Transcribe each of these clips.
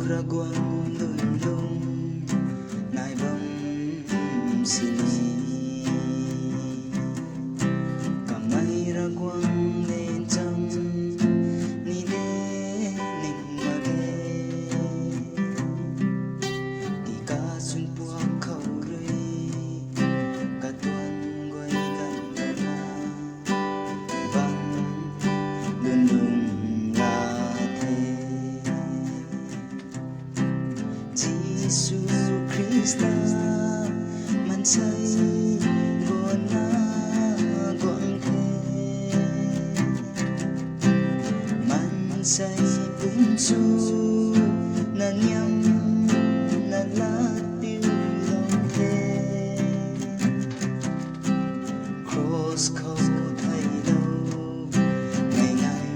ra quang lung lung nai bang sini kamay ra quang lên trong ni đê ninh mage đi ca xuân bua khâu rơi cả tuần quay gần na vang luôn luôn Giêsu Christa man say buồn na quăng thế man say bún su na nhắm na lá tiêu lòng thế cross khâu thay đâu ngày ngày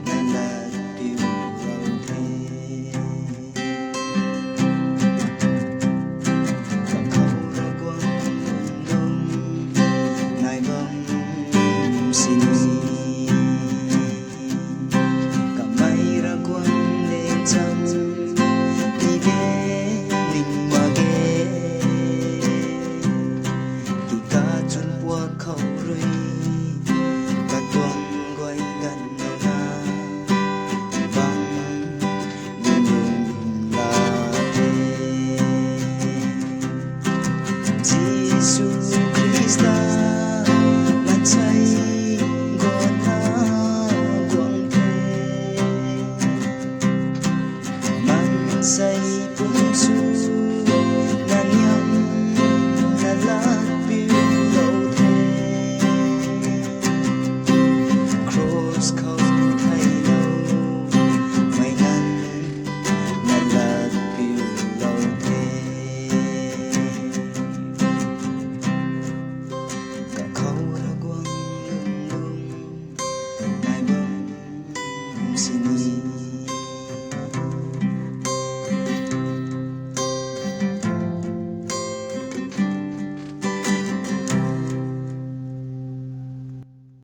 na lá tiêu lòng thế kamay ra quang lên trong đi đê ninh mage đi ca chun bua khâu rơi